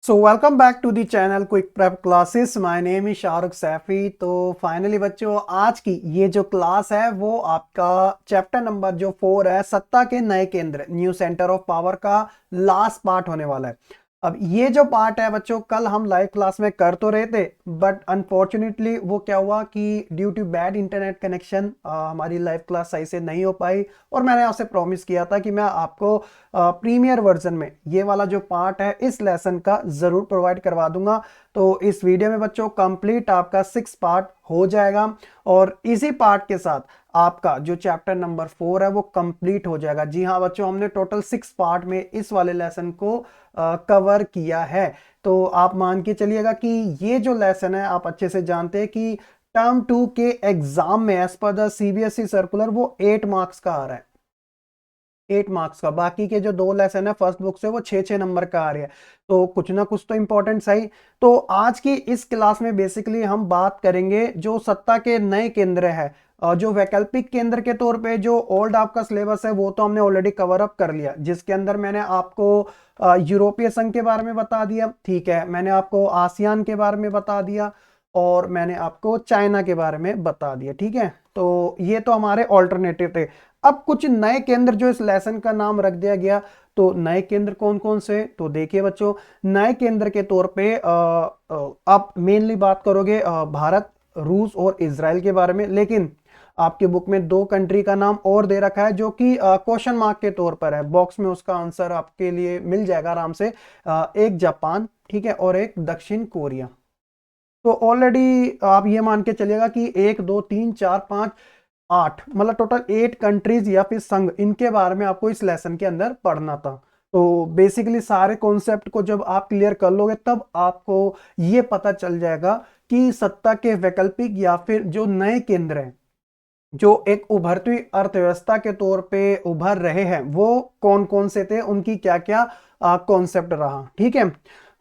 So welcome back to the channel quick prep classes. My name is Shahrukh Saifi. तो finally बच्चों, आज की ये जो क्लास है वो आपका चैप्टर नंबर जो 4 है, सत्ता के नए केंद्र, न्यू सेंटर ऑफ पावर का लास्ट पार्ट होने वाला है। अब ये जो पार्ट है बच्चों, कल हम लाइव क्लास में कर तो रहे थे, बट अनफॉर्चुनेटली वो क्या हुआ कि due to bad internet connection हमारी लाइव क्लास सही से नहीं हो पाई। और मैंने आपसे प्रॉमिस किया था कि मैं आपको प्रीमियर वर्जन में ये वाला जो पार्ट है इस लेसन का जरूर प्रोवाइड करवा दूंगा। तो इस वीडियो में बच्चों कंप्लीट आपका 6 पार्ट हो जाएगा और इसी पार्ट के साथ आपका जो चैप्टर नंबर 4 है वो कंप्लीट हो जाएगा। जी हाँ बच्चों, हमने टोटल 6 पार्ट में इस वाले लेसन को कवर किया है। तो आप मान के चलिएगा कि ये जो लेसन है आप अच्छे से जानते हैं कि टर्म 2 के एग्जाम में as per the CBSE circular वो 8 मार्क्स का आ रहा है। 8 मार्क्स का। बाकी के जो 2 लेसन है फर्स्ट बुक से वो 6-6 नंबर का आ रही है। तो कुछ ना कुछ तो इंपॉर्टेंट सही। तो आज की इस क्लास में बेसिकली हम बात करेंगे जो सत्ता के नए केंद्र है। जो वैकल्पिक केंद्र के तौर पे जो ओल्ड आपका सिलेबस है वो तो हमने ऑलरेडी कवर अप कर लिया, जिसके अंदर मैंने आपको यूरोपीय संघ के बारे में बता दिया, ठीक है, मैंने आपको आसियान के बारे में बता दिया और मैंने आपको चाइना के बारे में बता दिया, ठीक है। तो ये तो हमारे ऑल्टरनेटिव थे। अब कुछ नए केंद्र जो इस लेसन का नाम रख दिया गया। तो नए केंद्र कौन कौन से, तो देखिए बच्चों, नए केंद्र के तौर पे आप मेनली बात करोगे भारत, रूस और इजराइल के बारे में। लेकिन आपके बुक में 2 कंट्री का नाम और दे रखा है जो कि क्वेश्चन मार्क के तौर पर है। बॉक्स में उसका आंसर आपके लिए मिल जाएगा आराम से। एक जापान, ठीक है, और एक दक्षिण कोरिया। तो ऑलरेडी आप ये मान के चलिएगा कि 1 2 3 4 5 8, मतलब टोटल 8 कंट्रीज या फिर संघ, इनके बारे में आपको इस लेसन के अंदर पढ़ना था। तो बेसिकली सारे कॉन्सेप्ट को जब आप क्लियर कर लोगे तब आपको ये पता चल जाएगा कि सत्ता के वैकल्पिक या फिर जो नए केंद्र हैं जो एक उभरती हुई अर्थव्यवस्था के तौर पे उभर रहे हैं वो कौन कौन से थे, उनकी क्या क्या कॉन्सेप्ट रहा, ठीक है।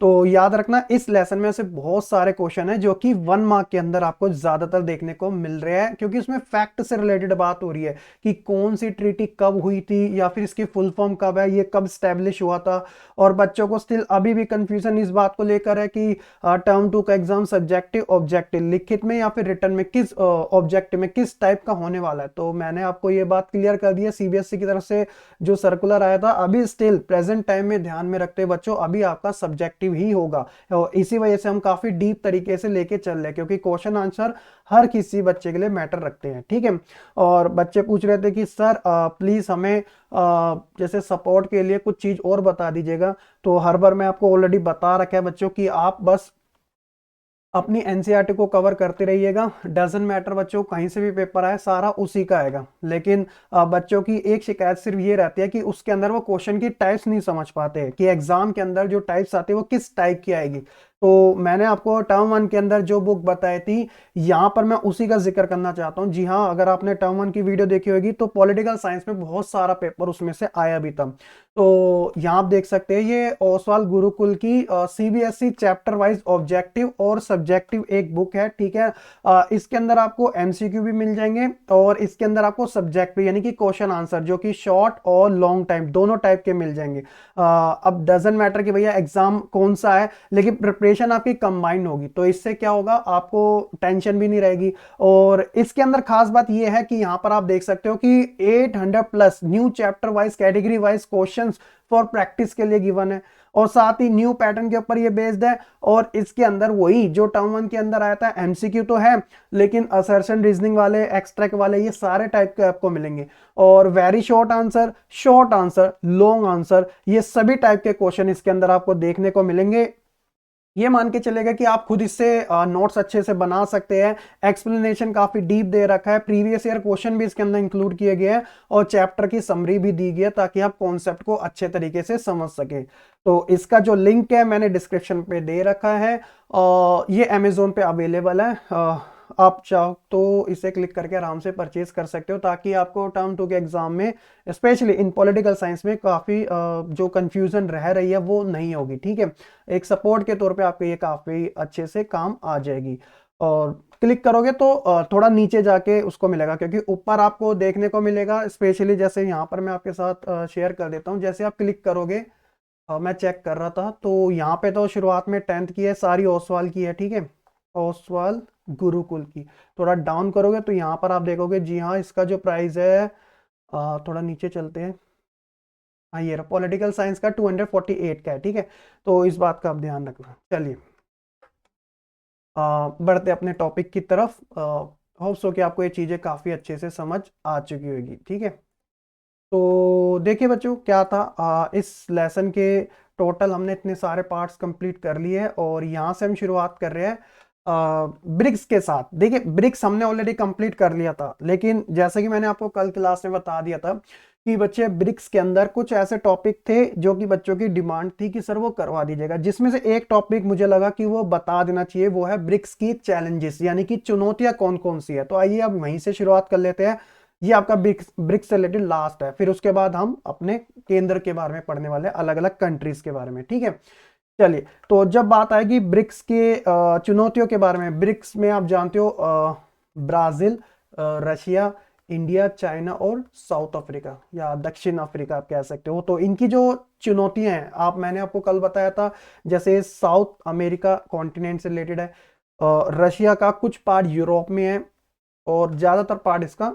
तो याद रखना इस लेसन में से बहुत सारे क्वेश्चन है जो कि 1 मार्क के अंदर आपको ज्यादातर देखने को मिल रहे हैं, क्योंकि उसमें फैक्ट से रिलेटेड बात हो रही है कि कौन सी ट्रीटी कब हुई थी या फिर इसकी फुल फॉर्म कब है, ये कब स्टैब्लिश हुआ था। और बच्चों को स्टिल अभी भी कंफ्यूजन इस बात को लेकर है कि टर्म 2 का एग्जाम सब्जेक्टिव ऑब्जेक्टिव लिखित में या फिर रिटर्न में किस ऑब्जेक्टिव में किस टाइप का होने वाला है। तो मैंने आपको ये बात क्लियर कर दी है, सीबीएसई की तरफ से जो सर्कुलर आया था। अभी स्टिल प्रेजेंट टाइम में ध्यान में रखते बच्चों अभी आपका सब्जेक्टिव ही होगा। और इसी वजह से हम काफी डीप तरीके से लेके चल रहे हैं, क्योंकि क्वेश्चन आंसर हर किसी बच्चे के लिए मैटर रखते हैं, ठीक है। और बच्चे पूछ रहे थे कि सर प्लीज हमें जैसे सपोर्ट के लिए कुछ चीज और बता दीजिएगा। तो हर बार मैं आपको ऑलरेडी बता रखा है बच्चों कि आप बस अपनी एनसीईआरटी को कवर करते रहिएगा। डजन मैटर बच्चों, कहीं से भी पेपर आए सारा उसी का आएगा। लेकिन बच्चों की एक शिकायत सिर्फ ये रहती है कि उसके अंदर वो क्वेश्चन की टाइप्स नहीं समझ पाते कि एग्जाम के अंदर जो टाइप्स आती है वो किस टाइप की आएगी। तो मैंने आपको टर्म 1 के अंदर जो बुक बताई थी यहां पर मैं उसी का जिक्र करना चाहता हूं। जी हाँ, अगर आपने टर्म 1 की वीडियो देखी होगी तो पॉलिटिकल साइंस में बहुत सारा पेपर उसमें से आया भी था। तो यहाँ आप देख सकते हैं ये ओसवाल गुरुकुल की सीबीएसई चैप्टर वाइज ऑब्जेक्टिव और सब्जेक्टिव एक बुक है, ठीक है। इसके अंदर आपको एमसीक्यू भी मिल जाएंगे और इसके अंदर आपको सब्जेक्ट भी, यानी कि क्वेश्चन आंसर जो कि शॉर्ट और लॉन्ग टाइम दोनों टाइप के मिल जाएंगे। अब डजन मैटर कि भैया एग्जाम कौन सा है, लेकिन प्रिपरेशन आपकी कंबाइंड होगी तो इससे क्या होगा, आपको टेंशन भी नहीं रहेगी। और इसके अंदर खास बात यह है कि यहां पर आप देख सकते हो कि 800 plus new chapter wise category wise question for practice के लिए गिवन है और साथ ही न्यू पैटर्न के ऊपर ये बेस्ड है। और इसके अंदर वही जो टर्म 1 के अंदर आया था एमसीक्यू तो है, लेकिन असर्शन रीजनिंग वाले, एक्सट्रैक्ट वाले, ये सारे टाइप के आपको मिलेंगे। और very short answer, long answer, ये सभी टाइप के क्वेश्चन इसके अंदर आपको देखने को मिलेंगे। ये मान के चलेगा कि आप खुद इससे नोट्स अच्छे से बना सकते हैं। एक्सप्लेनेशन काफी डीप दे रखा है, प्रीवियस ईयर क्वेश्चन भी इसके अंदर इंक्लूड किए गए हैं और चैप्टर की समरी भी दी गई है ताकि आप कॉन्सेप्ट को अच्छे तरीके से समझ सके। तो इसका जो लिंक है मैंने डिस्क्रिप्शन पे दे रखा है और ये अमेजोन पे अवेलेबल है। आप चाहो तो इसे क्लिक करके आराम से परचेज कर सकते हो ताकि आपको टर्म 2 के एग्जाम में स्पेशली इन पॉलिटिकल साइंस में काफी जो कंफ्यूजन रह रही है वो नहीं होगी, ठीक है। एक सपोर्ट के तौर पे आपको ये काफी अच्छे से काम आ जाएगी। और क्लिक करोगे तो थोड़ा नीचे जाके उसको मिलेगा, क्योंकि ऊपर आपको देखने को मिलेगा स्पेशली, जैसे यहाँ पर मैं आपके साथ शेयर कर देता हूँ। जैसे आप क्लिक करोगे मैं चेक कर रहा था तो यहाँ पे तो शुरुआत में 10th की है, सारी ओसवाल की है, ठीक है, ओसवाल गुरुकुल की। थोड़ा डाउन करोगे तो यहाँ पर आप देखोगे, जी हाँ, इसका जो प्राइस है, थोड़ा नीचे चलते हैं, हाँ ये रहा, पॉलिटिकल साइंस का 248 का है, ठीक है। तो इस बात का आप ध्यान रखना। चलिए बढ़ते अपने टॉपिक की तरफ। होप्स हो कि आपको ये चीज़ें काफ़ी अच्छे से समझ आ चुकी होगी, ठीक है। तो देखिए बच्चों, क्या था, इस लेसन के टोटल हमने इतने सारे पार्ट्स कंप्लीट कर लिए हैं और यहाँ से हम शुरुआत कर रहे हैं ब्रिक्स के साथ। देखिए ब्रिक्स हमने ऑलरेडी कंप्लीट कर लिया था, लेकिन जैसे कि मैंने आपको कल क्लास में बता दिया था कि बच्चे ब्रिक्स के अंदर कुछ ऐसे टॉपिक थे जो कि बच्चों की डिमांड थी कि सर वो करवा दीजिएगा, जिसमें से एक टॉपिक मुझे लगा कि वो बता देना चाहिए, वो है ब्रिक्स की चैलेंजेस, यानी कि चुनौतियां कौन कौन सी है। तो आइए अब वहीं से शुरुआत कर लेते हैं। ये आपका ब्रिक्स ब्रिक्स से रिलेटेड लास्ट है, फिर उसके बाद हम अपने केंद्र के बारे में पढ़ने वाले हैं, अलग अलग कंट्रीज के बारे में, ठीक है। चलिए, तो जब बात आएगी ब्रिक्स के चुनौतियों के बारे में, ब्रिक्स में आप जानते हो ब्राजील, रशिया, इंडिया, चाइना और साउथ अफ्रीका या दक्षिण अफ्रीका आप कह सकते हो। तो इनकी जो चुनौतियां हैं, मैंने आपको कल बताया था, जैसे साउथ अमेरिका कॉन्टिनेंट से रिलेटेड है, रशिया का कुछ पार्ट यूरोप में है और ज्यादातर पार्ट इसका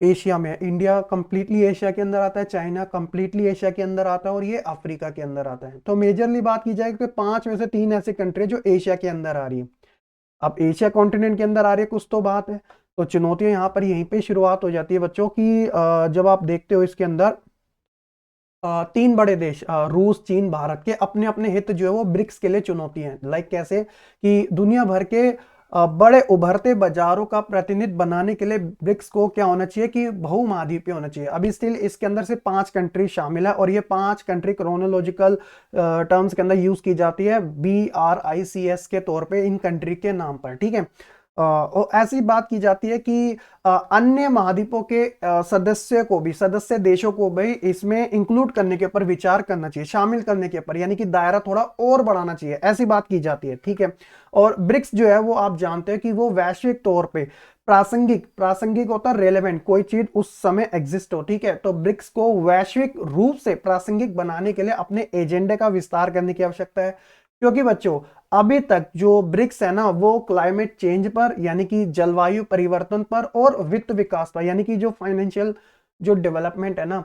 एशिया में है। इंडिया कंप्लीटली एशिया के अंदर आता है, चाइना कंप्लीटली एशिया के अंदर आता है और ये अफ्रीका के अंदर आता है। तो मेजरली बात की जाए कि 5 में से 3 ऐसी कंट्री जो एशिया के अंदर आ रही है। अब एशिया कॉन्टिनेंट के अंदर आ रही है कुछ तो बात है। तो चुनौतियां यहाँ पर यहीं पे शुरुआत हो जाती है बच्चों की। जब आप देखते हो इसके अंदर 3 बड़े देश, रूस, चीन, भारत के अपने अपने हित जो है वो ब्रिक्स के लिए चुनौती हैं। लाइक कैसे कि दुनिया भर के बड़े उभरते बाजारों का प्रतिनिधि बनाने के लिए ब्रिक्स को क्या होना चाहिए कि बहुमहाद्वीपीय होना चाहिए। अभी स्टिल इसके अंदर से 5 कंट्री शामिल है और ये 5 कंट्री क्रोनोलॉजिकल टर्म्स के अंदर यूज की जाती है, BRICS के तौर पे इन कंट्री के नाम पर, ठीक है। और ऐसी बात की जाती है कि अन्य महाद्वीपों के सदस्य को भी, सदस्य देशों को भी इसमें इंक्लूड करने के ऊपर विचार करना चाहिए, शामिल करने के ऊपर, यानी कि दायरा थोड़ा और बढ़ाना चाहिए, ऐसी बात की जाती है, ठीक है। और ब्रिक्स जो है वो आप जानते हैं कि वो वैश्विक तौर पे प्रासंगिक, प्रासंगिक होता है रेलेवेंट, कोई चीज उस समय एग्जिस्ट हो, ठीक है। तो ब्रिक्स को वैश्विक रूप से प्रासंगिक बनाने के लिए अपने एजेंडे का विस्तार करने की आवश्यकता है, क्योंकि बच्चों अभी तक जो ब्रिक्स है ना वो क्लाइमेट चेंज पर, यानी कि जलवायु परिवर्तन पर, और वित्त विकास पर, यानी कि जो फाइनेंशियल जो डेवलपमेंट है ना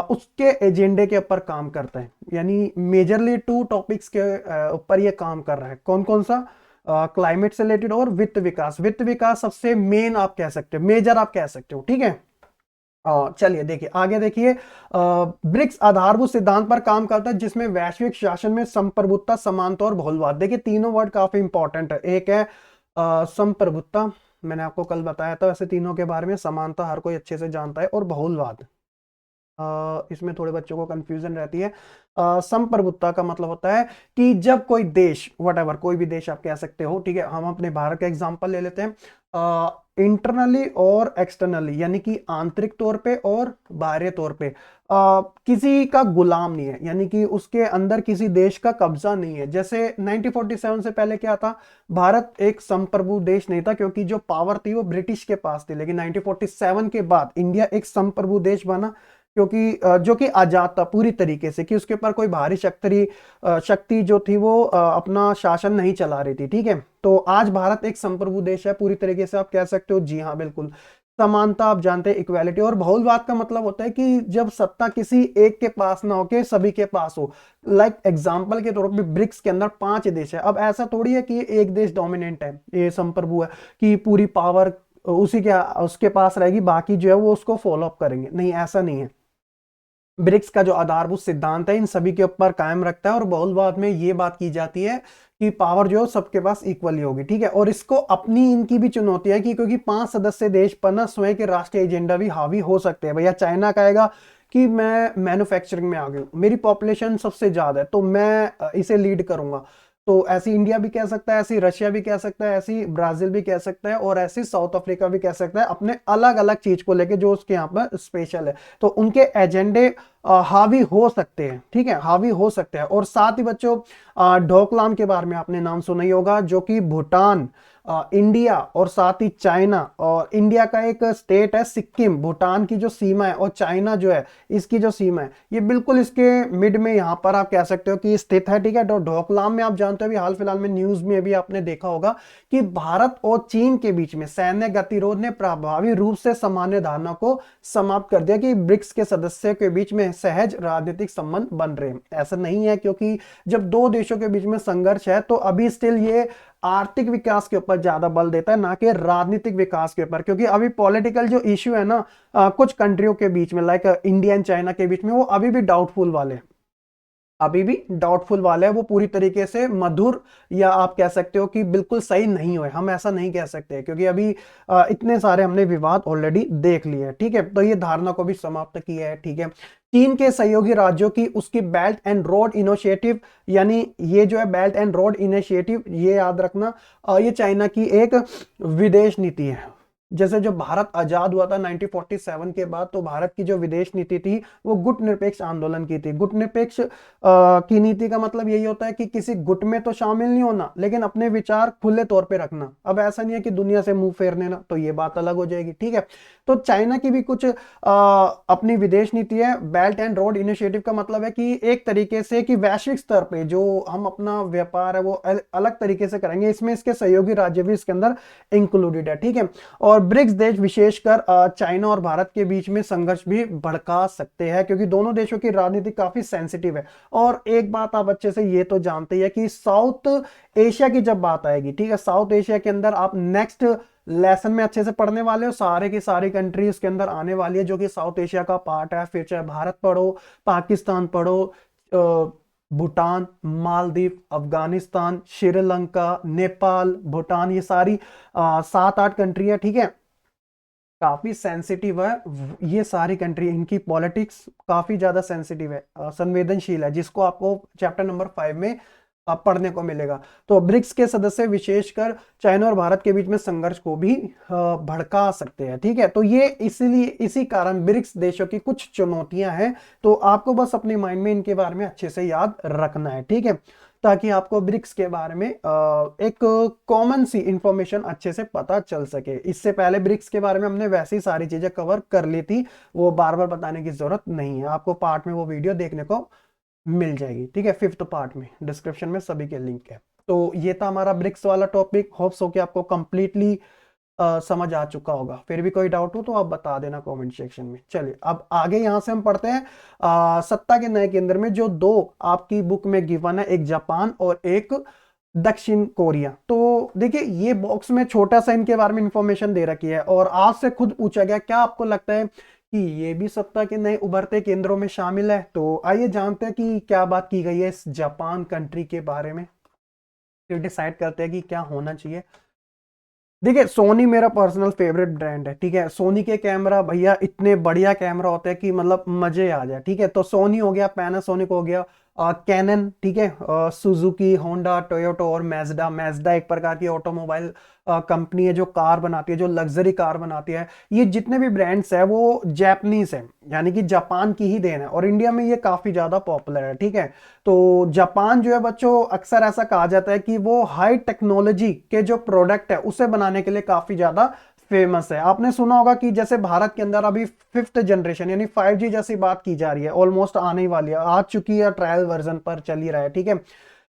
उसके एजेंडे के ऊपर काम करता है। यानी मेजरली 2 टॉपिक्स के ऊपर ये काम कर रहा है। कौन कौन सा? क्लाइमेट से रिलेटेड और वित्त विकास। वित्त विकास सबसे मेन आप कह सकते हो, मेजर आप कह सकते हो, ठीक है। चलिए देखिए आगे, देखिए ब्रिक्स आधारभूत सिद्धांत पर काम करता है जिसमें वैश्विक शासन में संप्रभुता, समानता और बहुलवाद। देखिए तीनों वर्ड काफी इंपॉर्टेंट है। एक है संप्रभुता, मैंने आपको कल बताया था, वैसे तीनों के बारे में। समानता हर कोई अच्छे से जानता है, और बहुलवाद इसमें थोड़े बच्चों को कंफ्यूजन रहती है। संप्रभुता का मतलब होता है कि जब कोई देश, वट कोई भी देश आप कह सकते हो, ठीक है, हम अपने भारत का एग्जांपल ले लेते हैं, इंटरनली और एक्सटर्नली, यानी कि आंतरिक तौर पे और बाहरी तौर पे किसी का गुलाम नहीं है, यानी कि उसके अंदर किसी देश का कब्जा नहीं है। जैसे 1947 से पहले क्या था, भारत एक संप्रभु देश नहीं था, क्योंकि जो पावर थी वो ब्रिटिश के पास थी। लेकिन 1947 के बाद इंडिया एक संप्रभु देश बना, क्योंकि जो कि आजाद था पूरी तरीके से, कि उसके ऊपर कोई बाहरी शक्ति जो थी वो अपना शासन नहीं चला रही थी, ठीक है। तो आज भारत एक संप्रभु देश है पूरी तरीके से, आप कह सकते हो, जी हाँ बिल्कुल। समानता आप जानते हैं, इक्वालिटी। और बहुलवाद का मतलब होता है कि जब सत्ता किसी एक के पास ना होके सभी के पास हो। लाइक एग्जांपल के तौर पे ब्रिक्स के अंदर 5 देश है। अब ऐसा थोड़ी है कि एक देश डोमिनेंट है, ये संप्रभु है, कि पूरी पावर उसी के उसके पास रहेगी, बाकी जो है वो उसको फॉलो अप करेंगे, नहीं, ऐसा नहीं है। ब्रिक्स का जो आधारभूत सिद्धांत है इन सभी के ऊपर कायम रखता है, और बहुलवाद में ये बात की जाती है कि पावर जो है सबके पास इक्वली होगी, ठीक है। और इसको अपनी इनकी भी चुनौती है कि क्योंकि 5 सदस्य देश पर ना स्वयं के राष्ट्रीय एजेंडा भी हावी हो सकते हैं। भैया चाइना कहेगा कि मैं मैन्युफैक्चरिंग में आ गई हूँ, मेरी पॉपुलेशन सबसे ज्यादा है, तो मैं इसे लीड करूंगा। तो ऐसी इंडिया भी कह सकता है, ऐसी रशिया भी कह सकता है, ऐसी ब्राजील भी कह सकता है, और ऐसी साउथ अफ्रीका भी कह सकता है, अपने अलग अलग चीज को लेके जो उसके यहाँ पर स्पेशल है। तो उनके एजेंडे हावी हो सकते हैं, ठीक है, हावी हो सकते हैं। और साथ ही बच्चों डोकलाम के बारे में आपने नाम सुना ही होगा, जो कि भूटान इंडिया और साथ ही चाइना, और इंडिया का एक स्टेट है सिक्किम, भूटान की जो सीमा है, और चाइना जो है इसकी जो सीमा है ये बिल्कुल इसके मिड में यहाँ पर आप कह सकते हो कि स्थित है। ठीक है, तो डोकलाम में आप जानते हो अभी हाल फिलहाल में न्यूज में भी आपने देखा होगा कि भारत और चीन के बीच में सैन्य गतिरोध ने प्रभावी रूप से सामान्य धारणा को समाप्त कर दिया कि ब्रिक्स के सदस्यों के बीच में सहज राजनीतिक संबंध बन रहे हैं। ऐसा नहीं है, क्योंकि जब दो देशों के बीच में संघर्ष है तो अभी स्टिल ये आर्थिक विकास के ऊपर ज्यादा बल देता है, ना कि राजनीतिक विकास के ऊपर, क्योंकि अभी पॉलिटिकल जो इश्यू है ना कुछ कंट्रियों के बीच में लाइक इंडिया एंड चाइना के बीच में, वो अभी भी डाउटफुल वाले, अभी भी डाउटफुल वाला है, वो पूरी तरीके से मधुर या आप कह सकते हो कि बिल्कुल सही नहीं हुए, हम ऐसा नहीं कह सकते क्योंकि अभी इतने सारे हमने विवाद ऑलरेडी देख लिए हैं। ठीक है, तो ये धारणा को भी समाप्त किया है। ठीक है, चीन के सहयोगी राज्यों की उसकी बेल्ट एंड रोड इनिशिएटिव, यानी ये जो है बेल्ट एंड रोड इनिशिएटिव, ये याद रखना ये चाइना की एक विदेश नीति है। जैसे जो भारत आजाद हुआ था 1947 के बाद, तो भारत की जो विदेश नीति थी वो गुट निरपेक्ष आंदोलन की थी। गुट निरपेक्ष की नीति का मतलब यही होता है कि किसी गुट में तो शामिल नहीं होना, लेकिन अपने विचार खुले तौर पे रखना। अब ऐसा नहीं है कि दुनिया से मुंह फेर लेना, तो ये बात अलग हो जाएगी। ठीक है, तो चाइना की भी कुछ अपनी विदेश नीति है। बेल्ट एंड रोड इनिशिएटिव का मतलब है कि एक तरीके से कि वैश्विक स्तर पे जो हम अपना व्यापार है वो अलग तरीके से करेंगे, इसमें इसके सहयोगी राज्य भी इसके अंदर इंक्लूडेड है। ठीक है, और ब्रिक्स देश विशेषकर चाइना और भारत के बीच में संघर्ष भी भड़का सकते हैं, क्योंकि दोनों देशों की राजनीति काफी सेंसिटिव है। और एक बात आप अच्छे से ये तो जानते हैं कि साउथ एशिया की जब बात आएगी, ठीक है, साउथ एशिया के अंदर आप नेक्स्ट लेसन में अच्छे से पढ़ने वाले हो, सारे की सारी कंट्री उसके अंदर आने वाली है जो कि साउथ एशिया का पार्ट है। फिर चाहे भारत पढ़ो, पाकिस्तान पढ़ो, भूटान, मालदीव, अफगानिस्तान, श्रीलंका, नेपाल, भूटान, ये सारी 7-8 कंट्री है। ठीक है, काफी सेंसिटिव है ये सारी कंट्री, इनकी पॉलिटिक्स काफी ज्यादा सेंसिटिव है, संवेदनशील है, जिसको आपको चैप्टर नंबर 5 में आप पढ़ने को मिलेगा। तो ब्रिक्स के सदस्य विशेषकर चाइना और भारत के बीच में संघर्ष को भी भड़का सकते हैं। ठीक है, तो ये इसीलिए इसी कारण ब्रिक्स देशों की कुछ चुनौतियां हैं, तो आपको बस अपने माइंड में इनके बारे में अच्छे से याद रखना है। ठीक है, ताकि आपको ब्रिक्स के बारे में एक कॉमन सी इंफॉर्मेशन अच्छे से पता चल सके। इससे पहले ब्रिक्स के बारे में हमने वैसी सारी चीजें कवर कर ली थी, वो बार बार बताने की जरूरत नहीं है, आपको पार्ट में वो वीडियो देखने को मिल जाएगी। ठीक है, 5th पार्ट में डिस्क्रिप्शन में सभी के लिंक है। तो ये था हमारा ब्रिक्स वाला टॉपिक, होप्स हो कि आपको कंप्लीटली समझ आ चुका होगा। फिर भी कोई डाउट हो तो आप बता देना कमेंट सेक्शन में। चलिए अब आगे यहां से हम पढ़ते हैं सत्ता के नए केंद्र में जो दो आपकी बुक में गिवन है, एक जापान और एक दक्षिण कोरिया। तो देखिए ये बॉक्स में छोटा सा इनके बारे में इंफॉर्मेशन दे रखी है, और आपसे खुद पूछा गया क्या आपको लगता है कि ये भी सत्ता के नए उभरते केंद्रों में शामिल है। तो आइए जानते हैं कि क्या बात की गई है इस जापान कंट्री के बारे में, फिर डिसाइड करते हैं कि क्या होना चाहिए। देखिए सोनी मेरा पर्सनल फेवरेट ब्रांड है। ठीक है, सोनी के कैमरा भैया इतने बढ़िया कैमरा होते हैं कि मतलब मजे आ जाए। ठीक है, तो सोनी हो गया, पैनासोनिक हो गया, कैनन, ठीक है, सुजुकी, होंडा, टोयोटो और मैजडा। मैजडा एक प्रकार की ऑटोमोबाइल कंपनी है जो कार बनाती है, जो लग्जरी कार बनाती है। ये जितने भी ब्रांड्स है वो जापानीज है, यानी कि जापान की ही देन है, और इंडिया में ये काफी ज्यादा पॉपुलर है। ठीक है, तो जापान जो है बच्चों अक्सर ऐसा कहा जाता है कि वो हाई टेक्नोलॉजी के जो प्रोडक्ट है उसे बनाने के लिए काफी ज्यादा फेमस है। आपने सुना होगा कि जैसे भारत के अंदर अभी 5th जनरेशन यानी 5G जैसी बात की जा रही है, ऑलमोस्ट आने ही वाली है, आ चुकी है, ट्रायल वर्जन पर चल ही रहा है। ठीक है,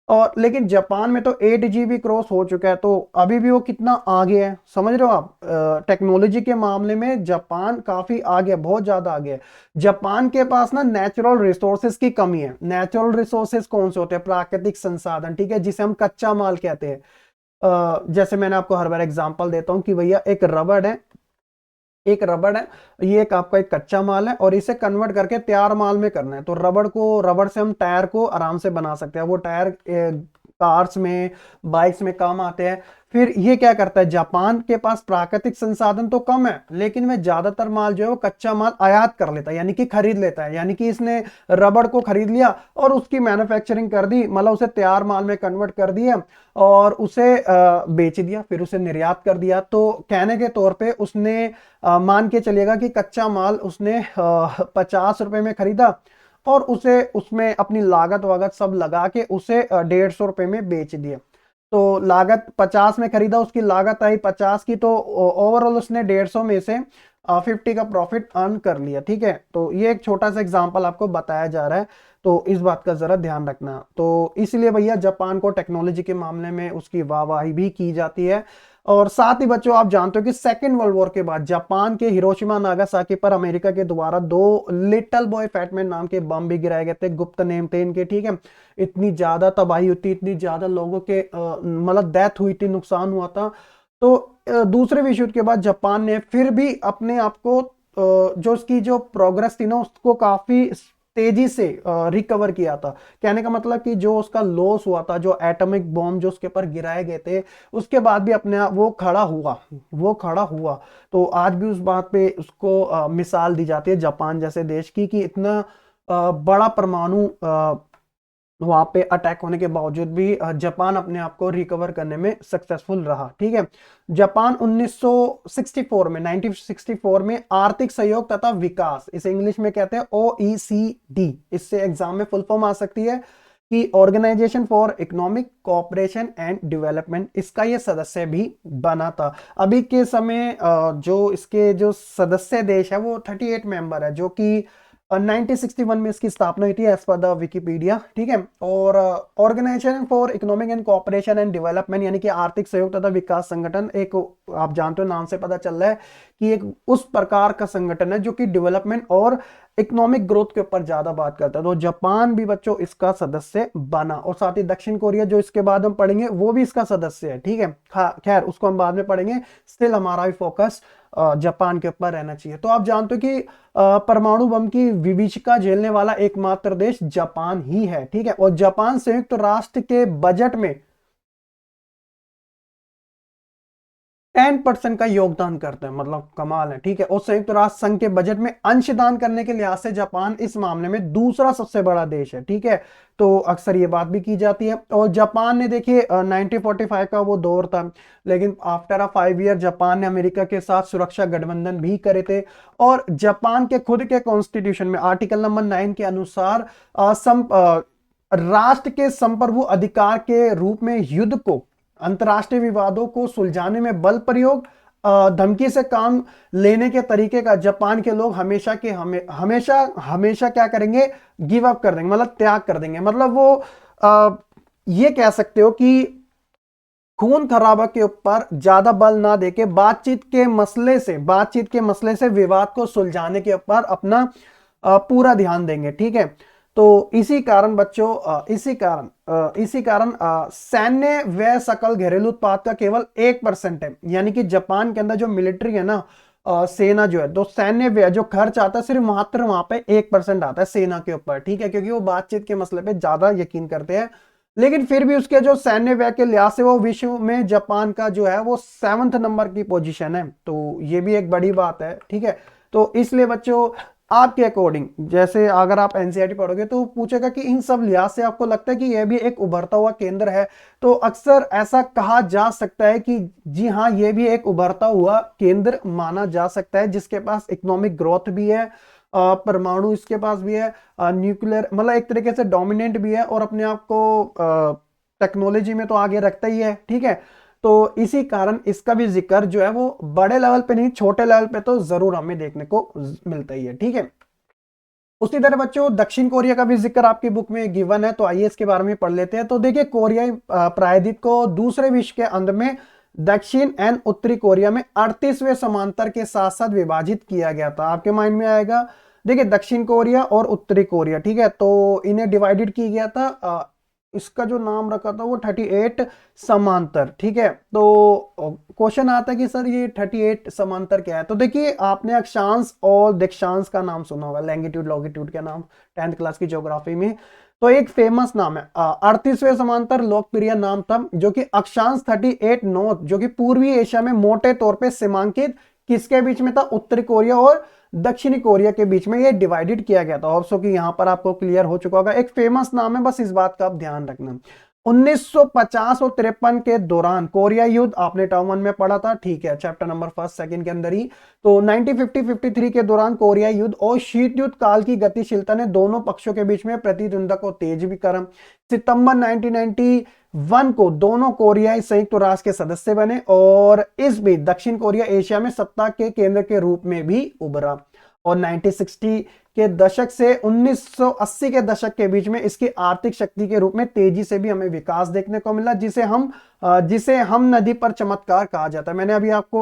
और लेकिन जापान में तो 8GB क्रॉस हो चुका है, तो अभी भी वो कितना आगे है समझ रहे हो आप। टेक्नोलॉजी के मामले में जापान काफी आगे, बहुत ज्यादा आगे है। जापान के पास ना नेचुरल रिसोर्सेज की कमी है। नेचुरल रिसोर्सेज कौन से होते हैं? प्राकृतिक संसाधन, ठीक है, जिसे हम कच्चा माल कहते हैं। जैसे मैंने आपको हर बार एग्जांपल देता हूं कि भैया एक रबड़ है, एक रबड़ है, ये एक आपका एक कच्चा माल है, और इसे कन्वर्ट करके तैयार माल में करना है। तो रबड़ से हम टायर को आराम से बना सकते हैं। वो टायर कार्स में, बाइक्स में काम आते हैं। फिर ये क्या करता है, जापान के पास प्राकृतिक संसाधन तो कम है, लेकिन वह ज्यादातर माल जो है वो कच्चा माल आयात कर लेता है, यानी कि खरीद लेता है। यानी कि इसने रबड़ को खरीद लिया और उसकी मैन्युफैक्चरिंग कर दी, मतलब उसे तैयार माल में कन्वर्ट कर दिया और उसे बेच दिया, फिर उसे निर्यात कर दिया। तो कहने के तौर पे उसने मान के चलिएगा कि कच्चा माल उसने 50 रुपए में खरीदा और उसे उसमें अपनी लागत वागत सब लगा के उसे 150 रुपए में बेच दिया। तो लागत 50 में खरीदा, उसकी लागत आई 50 की, तो ओवरऑल उसने 150 में से 50 का प्रॉफिट अर्न कर लिया। ठीक है, तो ये एक छोटा सा एग्जांपल आपको बताया जा रहा है, तो इस बात का जरा ध्यान रखना। तो इसलिए भैया जापान को टेक्नोलॉजी के मामले में उसकी वाहवाही भी की जाती है। और साथ ही बच्चों आप जानते हो कि सेकेंड वर्ल्ड वॉर के बाद जापान के हिरोशिमा नागासाकी पर अमेरिका के द्वारा 2 लिटिल बॉय फेटमैन नाम के बम भी गिराए गए थे, गुप्त नेम थे इनके। ठीक है, इतनी ज्यादा तबाही हुई थी, इतनी ज्यादा लोगों के मतलब डेथ हुई थी, नुकसान हुआ था। तो दूसरे विश्व युद्ध के बाद जापान ने फिर भी अपने आप को जो उसकी जो प्रोग्रेस थी ना उसको काफी तेजी से रिकवर किया था। कहने का मतलब कि जो उसका लॉस हुआ था, जो एटॉमिक बॉम्ब जो उसके ऊपर गिराए गए थे, उसके बाद भी अपने आप वो खड़ा हुआ। तो आज भी उस बात पे उसको मिसाल दी जाती है जापान जैसे देश की, कि इतना बड़ा परमाणु वहां पे अटैक होने के बावजूद भी जापान अपने आप को रिकवर करने में सक्सेसफुल रहा। ठीक है, जापान 1964 में आर्थिक सहयोग तथा विकास, इसे इंग्लिश में कहते हैं OECD, इससे एग्जाम में फुल फॉर्म आ सकती है कि organisation for economic cooperation and development, इसका ये सदस्य भी बना था। अभी के समय जो इसके जो सदस्य देश है वो 38 मेंबर है, जो कि 1961 में इसकी स्थापना हुई थी एज पर द विकिपीडिया। ठीक है, और organisation for economic and cooperation and development यानी कि आर्थिक सहयोग तथा विकास संगठन, एक आप जानते हो नाम से पता चल रहा है कि एक उस प्रकार का संगठन है जो कि डेवलपमेंट और इकोनॉमिक ग्रोथ के ऊपर ज्यादा बात करता है। तो जापान भी बच्चों इसका सदस्य बना, और साथ ही दक्षिण कोरिया जो इसके बाद हम पढ़ेंगे वो भी इसका सदस्य है। ठीक है, खैर उसको हम बाद में पढ़ेंगे, स्टिल हमारा भी फोकस जापान के ऊपर रहना चाहिए। तो आप जानते हो कि परमाणु बम की विभीषिका झेलने वाला एकमात्र देश जापान ही है। ठीक है, और जापान संयुक्त राष्ट्र के बजट में 10% का योगदान करते हैं, मतलब कमाल है। ठीक है, और संयुक्त राष्ट्र संघ के बजट में अंशदान करने के लिहाज से जापान इस मामले में दूसरा सबसे बड़ा देश है। ठीक है, तो अक्सर ये बात भी की जाती है। और जापान ने देखिए 1945 का वो दौर था, लेकिन आफ्टर 5 ईयर जापान ने अमेरिका के साथ सुरक्षा गठबंधन भी करे थे। और जापान के खुद के कॉन्स्टिट्यूशन में आर्टिकल नंबर 9 के अनुसार राष्ट्र के संप्रभु अधिकार के रूप में युद्ध को, अंतर्राष्ट्रीय विवादों को सुलझाने में बल प्रयोग, धमकी से काम लेने के तरीके का जापान के लोग हमेशा हमेशा क्या करेंगे, गिव अप कर देंगे, मतलब त्याग कर देंगे। मतलब वो ये कह सकते हो कि खून खराबा के ऊपर ज्यादा बल ना देके बातचीत के मसले से विवाद को सुलझाने के ऊपर अपना पूरा ध्यान देंगे। ठीक है, तो इसी कारण बच्चों इसी कारण सैन्य व्यय सकल घरेलू उत्पाद का केवल 1% है। यानी कि जापान के अंदर जो मिलिट्री है ना, सेना जो है, तो सैन्य व्यय जो खर्च आता है सिर्फ मात्र वहां पे 1% आता है सेना के ऊपर। ठीक है, क्योंकि वो बातचीत के मसले पे ज्यादा यकीन करते हैं। लेकिन फिर भी उसके जो सैन्य व्यय के लिहाज से वो विश्व में जापान का जो है वो 7th नंबर की पोजीशन है, तो ये भी एक बड़ी बात है। ठीक है, तो इसलिए बच्चों आपके अकॉर्डिंग, जैसे अगर आप एनसीईआरटी पढ़ोगे तो पूछेगा कि इन सब लिहाज से आपको लगता है कि यह भी एक उभरता हुआ केंद्र है, तो अक्सर ऐसा कहा जा सकता है कि जी हाँ, यह भी एक उभरता हुआ केंद्र माना जा सकता है, जिसके पास इकोनॉमिक ग्रोथ भी है, परमाणु इसके पास भी है, न्यूक्लियर मतलब एक तरीके से डोमिनेंट भी है, और अपने आप को टेक्नोलॉजी में तो आगे रखता ही है। ठीक है, तो इसी कारण इसका भी जिक्र जो है वो बड़े लेवल पे नहीं, छोटे लेवल पे तो जरूर हमें देखने को मिलता ही है। ठीक है, उसी तरह बच्चों दक्षिण कोरिया का भी जिक्र आपकी बुक में गिवन है, तो आइए इसके बारे में पढ़ लेते हैं। तो देखिए, कोरियाई प्रायद्वीप को दूसरे विश्व के अंत में दक्षिण एंड उत्तरी कोरिया में 38वें समांतर के साथ साथ विभाजित किया गया था। आपके माइंड में आएगा, देखिए दक्षिण कोरिया और उत्तरी कोरिया, ठीक है, तो इन्हें डिवाइडेड किया गया था। इसका जो नाम रखा था वो 38 समांतर। ठीक है, तो क्वेश्चन आता है कि सर ये 38 समांतर क्या है। तो देखिए, आपने अक्षांश और दक्षांश का नाम सुना होगा, लैंगिट्यूड लॉन्गिट्यूड का नाम 10th क्लास की ज्योग्राफी में, तो एक फेमस नाम है। 38वें समांतर लोकप्रिय नाम था, जो कि अक्षांश 38 नॉर्थ, जो कि पूर्वी एशिया में मोटे तौर पे सीमांकित किसके बीच में था, उत्तरी कोरिया और दक्षिणी कोरिया के बीच में ये डिवाइडेड किया गया था। और सो कि यहां पर आपको क्लियर हो चुका होगा, एक फेमस नाम है, बस इस बात का आप ध्यान रखना। 1950 और 53 के दौरान कोरिया युद्ध आपने टर्म 1 में पढ़ा था, ठीक है, चैप्टर नंबर 1 2 के अंदर ही। तो 1950-53 के दौरान कोरिया युद्ध और शीत युद्ध काल की गतिशीलता ने दोनों पक्षों के बीच में प्रतिद्वंद्विता को तेज भी करा। सितंबर 1990 2021 को दोनों कोरियाई संयुक्त राष्ट्र के सदस्य बने और इस बीच दक्षिण कोरिया एशिया में सत्ता के केंद्र के रूप में भी उभरा और 1960 के दशक से 1980 के दशक के बीच में इसकी आर्थिक शक्ति के रूप में तेजी से भी हमें विकास देखने को मिला, जिसे हम नदी पर चमत्कार कहा जाता है। मैंने अभी आपको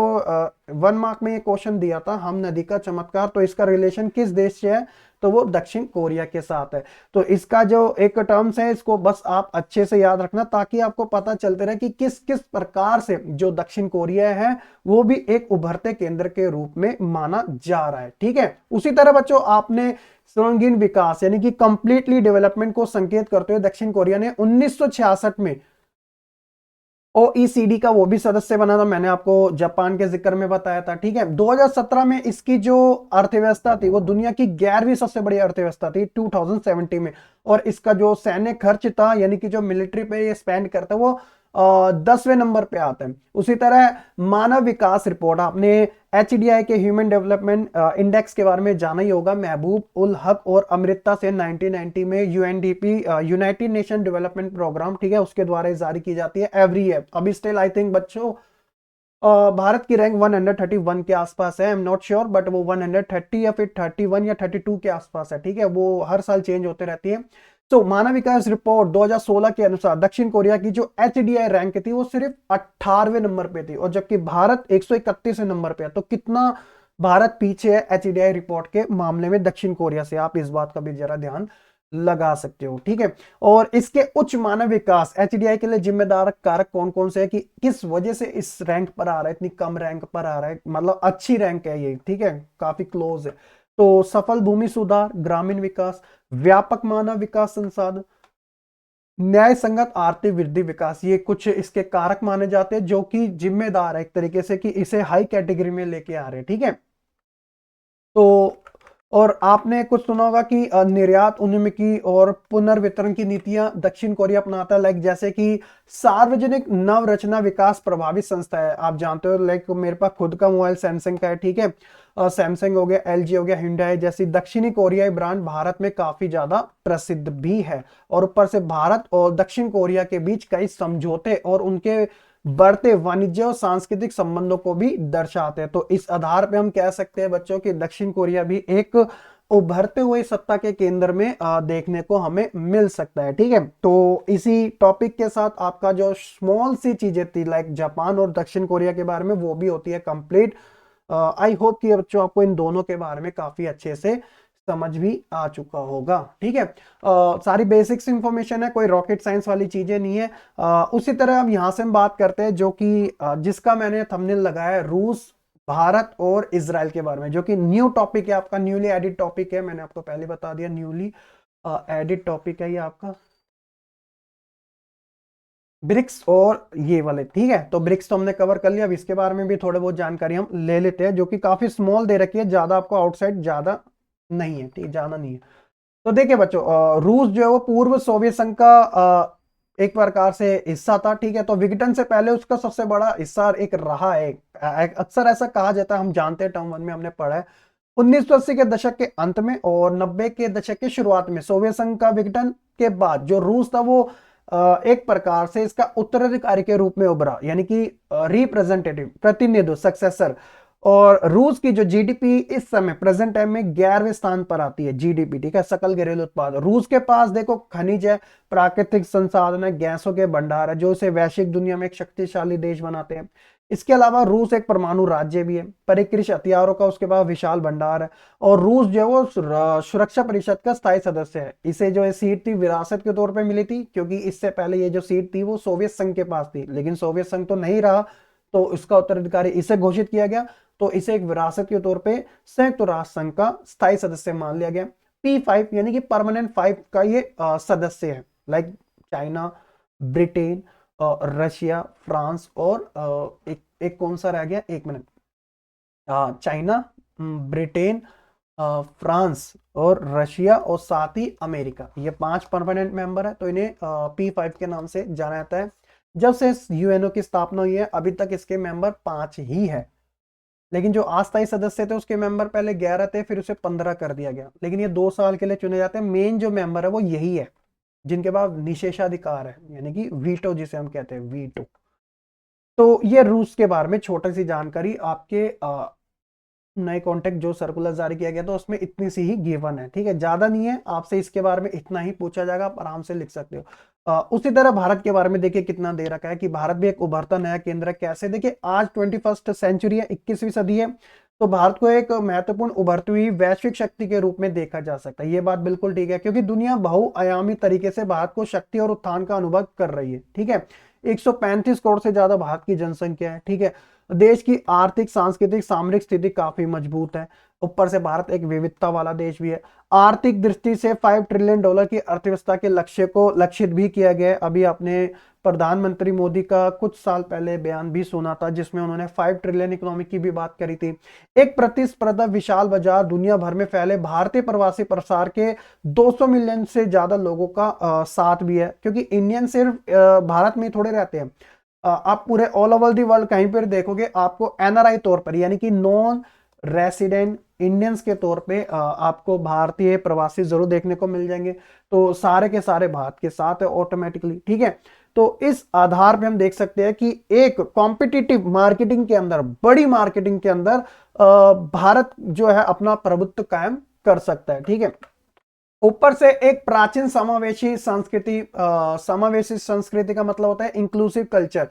1 मार्क में ये क्वेश्चन दिया था, हम नदी का चमत्कार, तो इसका रिलेशन किस देश से है, तो वो दक्षिण कोरिया के साथ है। तो इसका जो एक टर्म्स है इसको बस आप अच्छे से याद रखना ताकि आपको पता चलते रहे कि किस किस प्रकार से जो दक्षिण कोरिया है वो भी एक उभरते केंद्र के रूप में माना जा रहा है। ठीक है, उसी तरह बच्चों आपने सर्वांगीण विकास यानी कि कंप्लीटली डेवलपमेंट को संकेत करते हुए दक्षिण कोरिया ने 1966 में OECD का वो भी सदस्य बना था, मैंने आपको जापान के जिक्र में बताया था। ठीक है, 2017 में इसकी जो अर्थव्यवस्था थी वो दुनिया की 11वीं सबसे बड़ी अर्थव्यवस्था थी 2070 में, और इसका जो सैन्य खर्च था यानी कि जो मिलिट्री पे ये स्पेंड करता है वो 10वें नंबर पे आता है। उसी तरह मानव विकास रिपोर्ट, आपने HDI के ह्यूमन डेवलपमेंट इंडेक्स के बारे में जाना ही होगा, महबूब उल हक और अमृता से 1990 में UNDP united nation development programme, ठीक है, उसके द्वारा जारी की जाती है एवरी ईयर। अभी स्टिल आई थिंक बच्चों भारत की रैंक 131 के आसपास है, I am not sure, but वो 130 या फिर 31 या 32 के आसपास है। ठीक है, वो हर साल चेंज होते रहती है। तो मानव विकास रिपोर्ट 2016 के अनुसार दक्षिण कोरिया की जो HDI रैंक थी वो सिर्फ 18वें नंबर पे थी, और जबकि भारत 131वें नंबर पे है। तो कितना भारत पीछे है HDI रिपोर्ट के मामले में दक्षिण कोरिया से, आप इस बात का भी जरा ध्यान लगा सकते हो। ठीक है, और इसके उच्च मानव विकास HDI के लिए जिम्मेदार कारक कौन कौन से है कि किस वजह से इस रैंक पर आ रहा है, इतनी कम रैंक पर आ रहा है, मतलब अच्छी रैंक है ये, ठीक है, काफी क्लोज है। तो सफल भूमि सुधार, ग्रामीण विकास, व्यापक मानव विकास संसाधन, न्याय संगत आर्थिक वृद्धि विकास, ये कुछ इसके कारक माने जाते हैं जो कि जिम्मेदार है एक तरीके से कि इसे हाई कैटेगरी में लेके आ रहे हैं। ठीक है, तो और आपने कुछ सुना होगा कि निर्यात उन्मुखी और पुनर्वितरण की नीतियां दक्षिण कोरिया अपनाता है, लाइक जैसे कि सार्वजनिक नवरचना विकास प्रभावित संस्था है, आप जानते हो, लाइक मेरे पास खुद का मोबाइल सैमसंग का है। ठीक है, सैमसंग हो गया, LG हो गया, हिंडाई जैसी दक्षिणी कोरियाई ब्रांड भारत में काफी ज्यादा प्रसिद्ध भी है, और ऊपर से भारत और दक्षिण कोरिया के बीच कई समझौते और उनके बढ़ते वाणिज्य और सांस्कृतिक संबंधों को भी दर्शाते हैं। तो इस आधार पे हम कह सकते हैं बच्चों कि दक्षिण कोरिया भी एक उभरते हुए सत्ता के केंद्र में देखने को हमें मिल सकता है। ठीक है, तो इसी टॉपिक के साथ आपका जो स्मॉल सी चीजें थी लाइक जापान और दक्षिण कोरिया के बारे में वो भी होती है कंप्लीट। आई होप कि बच्चों आपको इन दोनों के बारे में काफी अच्छे से समझ भी आ चुका होगा। ठीक है, सारी बेसिक्स इंफॉर्मेशन है, कोई रॉकेट साइंस वाली चीजें नहीं है। उसी तरह अब यहां से हम बात करते हैं जो कि जिसका मैंने थंबनेल लगाया है, रूस, भारत और इजराइल के बारे में, जो कि न्यू टॉपिक है आपका, न्यूली एडिड टॉपिक है, मैंने आपको पहले बता दिया, न्यूली एडिड टॉपिक है ये आपका ब्रिक्स और ये वाले। ठीक है, तो ब्रिक्स तो हमने कवर कर लिया, अब इसके बारे में भी थोड़े बहुत जानकारी हम ले लेते हैं, जो कि काफी स्मॉल दे रखी है, ज्यादा आपको आउटसाइड ज्यादा नहीं है, ठीक है, ज्यादा नहीं है। तो देखिए बच्चों, रूस जो है वो पूर्व सोवियत संघ का एक प्रकार से हिस्सा था। ठीक है, तो विघटन से पहले उसका सबसे बड़ा हिस्सा एक रहा है, अक्सर ऐसा कहा जाता है, हम जानते हैं, टर्म 1 में हमने पढ़ा है। 1980 के दशक के अंत में और 90 के दशक की शुरुआत में सोवियत संघ का विघटन के बाद जो रूस था वो एक प्रकार से इसका उत्तराधिकारी के रूप में उभरा, यानी कि रिप्रेजेंटेटिव, प्रतिनिधि, सक्सेसर। और रूस की जो जीडीपी इस समय प्रेजेंट टाइम में 11वें स्थान पर आती है, जीडीपी, ठीक है, सकल घरेलू उत्पाद। रूस के पास देखो खनिज है, प्राकृतिक संसाधन है, गैसों के भंडार है, जो इसे वैश्विक दुनिया में एक शक्तिशाली देश बनाते हैं। इसके अलावा रूस एक परमाणु राज्य भी है, परिष्कृत हथियारों का उसके पास विशाल भंडार है, और रूस जो है वो सुरक्षा परिषद का स्थायी सदस्य है। इसे जो है सीट थी विरासत के तौर पे मिली थी, क्योंकि इससे पहले ये जो सीट थी वो सोवियत संघ के पास थी, लेकिन सोवियत संघ तो नहीं रहा, तो इसका उत्तराधिकारी इसे घोषित किया गया, तो इसे एक विरासत के तौर पे संयुक्त राष्ट्र संघ का स्थायी सदस्य मान लिया गया। P5 यानी कि परमानेंट 5 का ये सदस्य है, like China, Britain, Russia, France और एक कौन सा रह गया, एक मिनट, चाइना, ब्रिटेन, फ्रांस और रशिया और साथ ही अमेरिका, ये 5 परमानेंट मेंबर है, तो इन्हें P5 के नाम से जाना जाता है। जब से यूएनओ की स्थापना हुई है अभी तक इसके मेंबर 5 ही है, लेकिन जो अस्थायी सदस्य थे उसके मेंबर पहले 11 थे, फिर उसे 15 कर दिया गया, लेकिन ये 2 साल के लिए चुने जाते हैं। मेन जो मेंबर है वो यही है, जिनके पास निषेधाधिकार है, यानी कि वीटो जिसे हम कहते हैं, वीटो। तो ये रूस के बारे में छोटी सी जानकारी आपके नए कॉन्टेक्ट जो सर्कुलर जारी किया गया, तो उसमें इतनी सी ही गिवन है, ठीक है, ज्यादा नहीं है। आपसे इसके बारे में इतना ही पूछा जाएगा, आप आराम से लिख सकते हो। उसी तरह भारत के बारे में देखिए कितना दे रखा है कि भारत भी एक उभरता नया केंद्र है। कैसे? देखिए, आज 21st सेंचुरी है, 21वीं सदी है, तो भारत को एक महत्वपूर्ण उभरती हुई वैश्विक शक्ति के रूप में देखा जा सकता है। ये बात बिल्कुल ठीक है, क्योंकि दुनिया बहुआयामी तरीके से भारत को शक्ति और उत्थान का अनुभव कर रही है, ठीक है। 135 करोड़ से ज्यादा भारत की जनसंख्या है, ठीक है। देश की आर्थिक, सांस्कृतिक, सामरिक स्थिति काफी मजबूत है। ऊपर से भारत एक विविधता वाला देश भी है। आर्थिक दृष्टि से $5 ट्रिलियन की अर्थव्यवस्था के लक्ष्य को लक्षित भी किया गया है। अभी आपने प्रधानमंत्री मोदी का कुछ साल पहले बयान भी सुना था, जिसमें उन्होंने 5 ट्रिलियन इकोनॉमी की भी बात करी थी। एक प्रतिस्पर्धा विशाल बाजार, दुनिया भर में फैले भारतीय प्रवासी प्रसार के 200 मिलियन से ज्यादा लोगों का साथ भी है, क्योंकि इंडियन सिर्फ भारत में थोड़े रहते हैं। आप पूरे ऑल ओवर दी वर्ल्ड कहीं पर देखोगे, आपको एनआरआई तौर पर, यानी कि नॉन रेसिडेंट इंडियंस के तौर पे आपको भारतीय प्रवासी जरूर देखने को मिल जाएंगे। तो सारे के सारे भारत के साथ है ऑटोमेटिकली, ठीक है। तो इस आधार पे हम देख सकते हैं कि एक कॉम्पिटिटिव मार्केटिंग के अंदर, बड़ी मार्केटिंग के अंदर भारत जो है अपना प्रभुत्व कायम कर सकता है, ठीक है। ऊपर से एक प्राचीन समावेशी संस्कृति, समावेशी संस्कृति का मतलब होता है इंक्लूसिव कल्चर।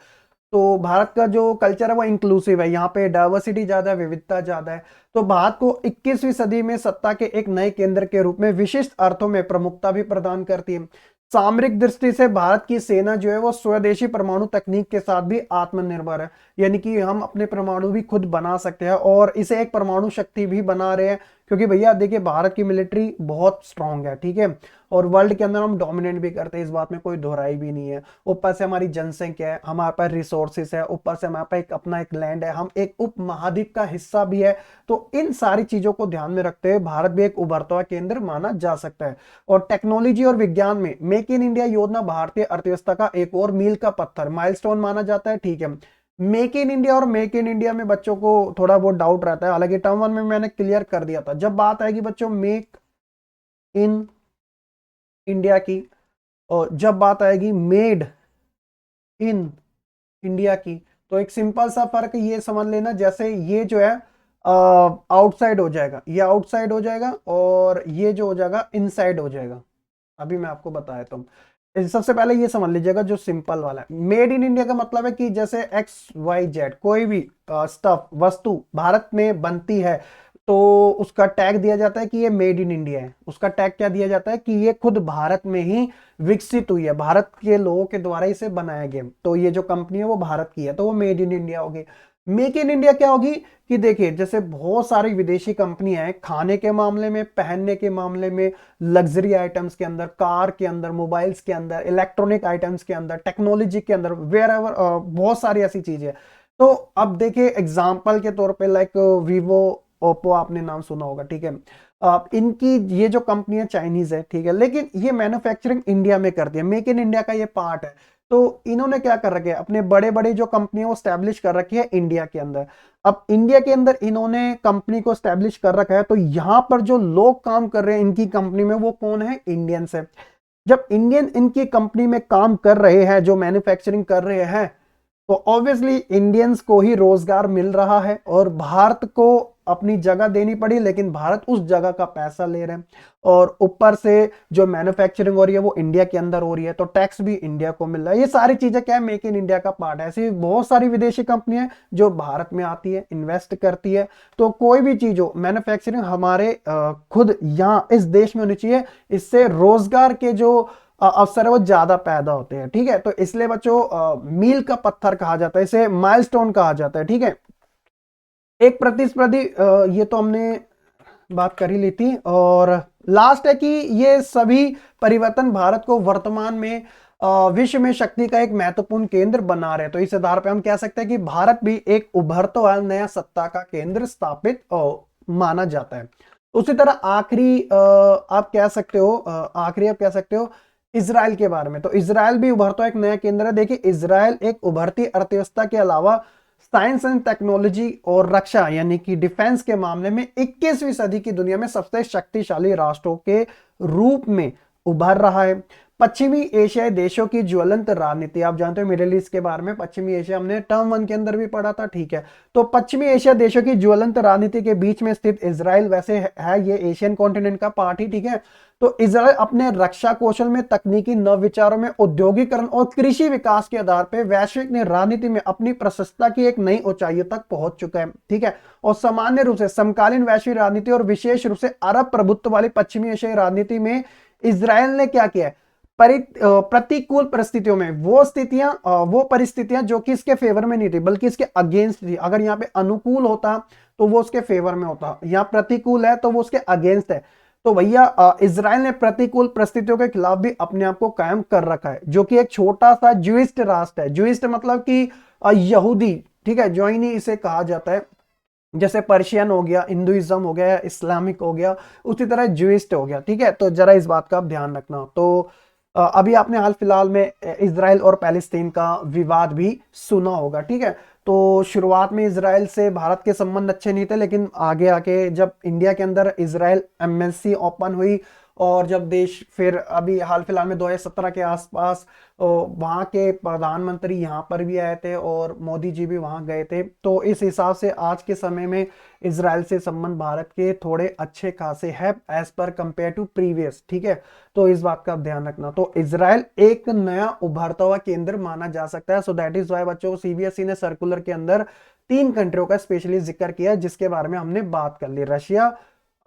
तो भारत का जो कल्चर है वो इंक्लूसिव है, यहाँ पे डाइवर्सिटी ज्यादा है, विविधता ज्यादा है। तो भारत को 21वीं सदी में सत्ता के एक नए केंद्र के रूप में विशिष्ट अर्थों में प्रमुखता भी प्रदान करती है। सामरिक दृष्टि से भारत की सेना जो है वो स्वदेशी परमाणु तकनीक के साथ भी आत्मनिर्भर है, यानी कि हम अपने परमाणु भी खुद बना सकते हैं और इसे एक परमाणु शक्ति भी बना रहे हैं। क्योंकि भैया देखिए, भारत की मिलिट्री बहुत स्ट्रांग है, ठीक है, और वर्ल्ड के अंदर हम डोमिनेट भी करते हैं, इस बात में कोई दोहराई भी नहीं है। ऊपर से हमारी जनसंख्या है, हमारे पास रिसोर्सेस है, ऊपर से हमारे पास अपना एक लैंड है, हम एक उप महाद्वीप का हिस्सा भी है। तो इन सारी चीजों को ध्यान में रखते हुए भारत भी एक उभरता हुआ केंद्र माना जा सकता है। और टेक्नोलॉजी और विज्ञान में मेक इन इंडिया योजना भारतीय अर्थव्यवस्था का एक और मील का पत्थर, माइलस्टोन माना जाता है, ठीक है। मेक इन इंडिया और मेक इन इंडिया में बच्चों को थोड़ा बहुत डाउट रहता है, हालांकि टर्म 1 में मैंने क्लियर कर दिया था। जब बात आएगी बच्चों मेक इन इंडिया की, और जब बात आएगी मेड इन इंडिया की, तो एक सिंपल सा फर्क ये समझ लेना, जैसे ये जो है आउटसाइड हो जाएगा, ये आउटसाइड हो जाएगा, और ये जो हो जाएगा इनसाइड हो जाएगा। अभी मैं आपको बताया तो सबसे पहले ये समझ लीजिएगा, जो सिंपल वाला है मेड इन इंडिया का मतलब है कि जैसे XYZ कोई भी स्टफ, वस्तु भारत में बनती है, तो उसका टैग दिया जाता है कि ये मेड इन इंडिया है। उसका टैग क्या दिया जाता है कि ये खुद भारत में ही विकसित हुई है, भारत के लोगों के द्वारा इसे बनाया गया। तो ये जो कंपनी है वो भारत की है, तो वो मेड इन इंडिया होगी। मेक इन इंडिया क्या होगी कि देखिए, जैसे बहुत सारी विदेशी कंपनियां हैं, खाने के मामले में, पहनने के मामले में, लग्जरी आइटम्स के अंदर, कार के अंदर, मोबाइल्स के अंदर, इलेक्ट्रॉनिक आइटम्स के अंदर, टेक्नोलॉजी के अंदर, वेयर एवर, बहुत सारी ऐसी चीजें। तो अब देखिए एग्जाम्पल के तौर पे लाइक वीवो, ओप्पो, आपने नाम सुना होगा, ठीक है। इनकी ये जो कंपनी है चाइनीज है, ठीक है, लेकिन ये मैन्युफैक्चरिंग इंडिया में करती है, मेक इन इंडिया का ये पार्ट है। तो इन्होंने क्या कर रखे है, अपने बड़े बड़े जो कंपनी है वो स्टैब्लिश कर रखी है इंडिया के अंदर। अब इंडिया के अंदर इन्होंने कंपनी को स्टैब्लिश कर रखा है, तो यहां पर जो लोग काम कर रहे हैं इनकी कंपनी में, वो कौन है? इंडियंस है। जब इंडियन इनकी कंपनी में काम कर रहे हैं, जो मैन्युफैक्चरिंग कर रहे हैं, तो ऑब्वियसली इंडियंस को ही रोजगार मिल रहा है, और भारत को अपनी जगह देनी पड़ी, लेकिन भारत उस जगह का पैसा ले रहे हैं। और ऊपर से जो मैन्युफैक्चरिंग हो रही है वो इंडिया के अंदर हो रही है, तो टैक्स भी इंडिया को मिल रहा है। ये सारी चीजें क्या है, मेक इन इंडिया का पार्ट है। ऐसी बहुत सारी विदेशी कंपनियां जो भारत में आती है, इन्वेस्ट करती है। तो कोई भी चीज हो, मैन्युफैक्चरिंग हमारे खुद यहाँ इस देश में होनी चाहिए, इससे रोजगार के जो अवसर है वो ज्यादा पैदा होते हैं, ठीक है। तो इसलिए बच्चों मील का पत्थर कहा जाता है, इसे माइलस्टोन कहा जाता है, ठीक है। एक प्रतिस्पर्धी, ये तो हमने बात कर ही ली थी। और लास्ट है कि ये सभी परिवर्तन भारत को वर्तमान में विश्व में शक्ति का एक महत्वपूर्ण केंद्र बना रहे हैं। तो इस आधार पर हम कह सकते हैं कि भारत भी एक उभरता हुआ नया सत्ता का केंद्र स्थापित माना जाता है। उसी तरह आखिरी आप कह सकते हो, इजराइल के बारे में। तो इजराइल भी उभरता एक नया केंद्र है। देखिए, इजराइल एक उभरती अर्थव्यवस्था के अलावा साइंस एंड टेक्नोलॉजी और रक्षा यानी कि डिफेंस के मामले में 21वीं सदी की दुनिया में सबसे शक्तिशाली राष्ट्रों के रूप में उभर रहा है। पश्चिमी एशियाई देशों की ज्वलंत राजनीति, आप जानते हो मिडिल ईस्ट के बारे में, पश्चिमी एशिया हमने टर्म 1 के अंदर भी पढ़ा था, ठीक है। तो पश्चिमी एशिया देशों की ज्वलंत राजनीति के बीच में स्थित इजराइल वैसे है ये एशियन कॉन्टिनेंट का पार्ट ही, ठीक है। तो इजराइल अपने रक्षा कौशल में, तकनीकी नवविचारों में, औद्योगिकरण और कृषि विकास के आधार पर वैश्विक राजनीति में अपनी प्रशंसता की एक नई ऊंचाइयों तक पहुंच चुका है, ठीक है। और सामान्य रूप से समकालीन वैश्विक राजनीति और विशेष रूप से अरब प्रभुत्व वाली पश्चिमी एशियाई राजनीति में इजराइल ने क्या किया है, प्रतिकूल परिस्थितियों में वो परिस्थितियां जो कि इसके फेवर में नहीं थी बल्कि इसके अगेंस्ट थी। अगर यहाँ पे अनुकूल होता तो वो उसके फेवर में होता, यहाँ प्रतिकूल है तो वो उसके अगेंस्ट है। तो भैया इजराइल ने प्रतिकूल परिस्थितियों के खिलाफ भी अपने आप को कायम कर रखा है, जो कि एक छोटा सा ज्यूइस्ट राष्ट्र है। ज्यूइस्ट मतलब कि यहूदी, ठीक है, जोइनी इसे कहा जाता है। जैसे पर्शियन हो गया, हिंदुइज्म हो गया, इस्लामिक हो गया, उसी तरह ज्यूइस्ट हो गया, ठीक है। तो जरा इस बात का आप ध्यान रखना। तो अभी आपने हाल फिलहाल में इजराइल और पैलेस्तीन का विवाद भी सुना होगा, ठीक है। तो शुरुआत में इजराइल से भारत के संबंध अच्छे नहीं थे, लेकिन आगे आके जब इंडिया के अंदर इजराइल एमबेसी ओपन हुई और जब देश, फिर अभी हाल फिलहाल में 2017 के आसपास वहाँ के प्रधानमंत्री यहाँ पर भी आए थे और मोदी जी भी वहाँ गए थे। तो इस हिसाब से आज के समय में इजराइल से संबंध भारत के थोड़े अच्छे खासे है as per compare to previous, ठीक है। तो इस बात का ध्यान रखना। तो इजराइल एक नया उभरता हुआ केंद्र माना जा सकता है। सो दैट इज वाई बच्चों, सीबीएसई ने सर्कुलर के अंदर 3 कंट्रियों का स्पेशली जिक्र किया जिसके बारे में हमने बात कर ली, रशिया,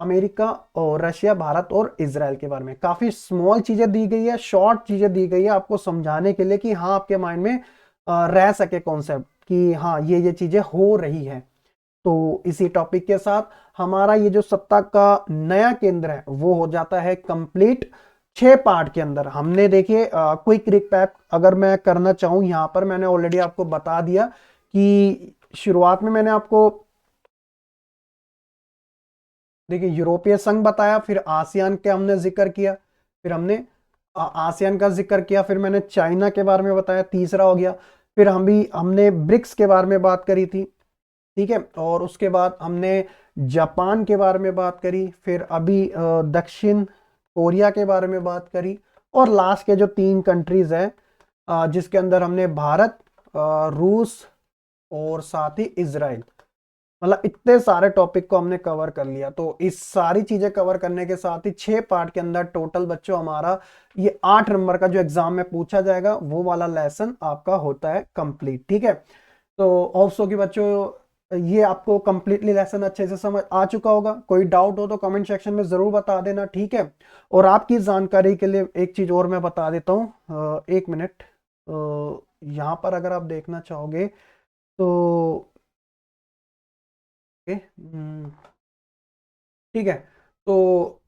अमेरिका और रशिया, भारत और इजराइल के बारे में। काफी स्मॉल चीजें दी गई है, शॉर्ट चीजें दी गई है आपको समझाने के लिए कि हाँ आपके माइंड में रह सके कॉन्सेप्ट कि हाँ ये चीजें हो रही है। तो इसी टॉपिक के साथ हमारा ये जो सत्ता का नया केंद्र है वो हो जाता है कंप्लीट। 6 पार्ट के अंदर हमने देखिए क्विक रिकैप अगर मैं करना चाहूं, यहां पर मैंने ऑलरेडी आपको बता दिया कि शुरुआत में मैंने आपको देखिए यूरोपीय संघ बताया, फिर आसियान के हमने जिक्र किया, फिर हमने आसियान का जिक्र किया, फिर मैंने चाइना के बारे में बताया, तीसरा हो गया। फिर हमने ब्रिक्स के बारे में बात करी थी, ठीक है। और उसके बाद हमने जापान के बारे में बात करी, फिर अभी दक्षिण कोरिया के बारे में बात करी, और लास्ट के जो 3 कंट्रीज है जिसके अंदर हमने भारत, रूस और साथ ही इजराइल, मतलब इतने सारे टॉपिक को हमने कवर कर लिया। तो इस सारी चीजें कवर करने के साथ ही 6 पार्ट के अंदर टोटल बच्चों हमारा ये 8 नंबर का जो एग्जाम में पूछा जाएगा वो वाला लेसन आपका होता है कंप्लीट, ठीक है। तो होप्स कि बच्चों ये आपको कंप्लीटली लेसन अच्छे से समझ आ चुका होगा। कोई डाउट हो तो कमेंट सेक्शन में जरूर बता देना, ठीक है। और आपकी जानकारी के लिए एक चीज और मैं बता देता हूँ, 1 मिनट। यहाँ पर अगर आप देखना चाहोगे तो ठीक है। तो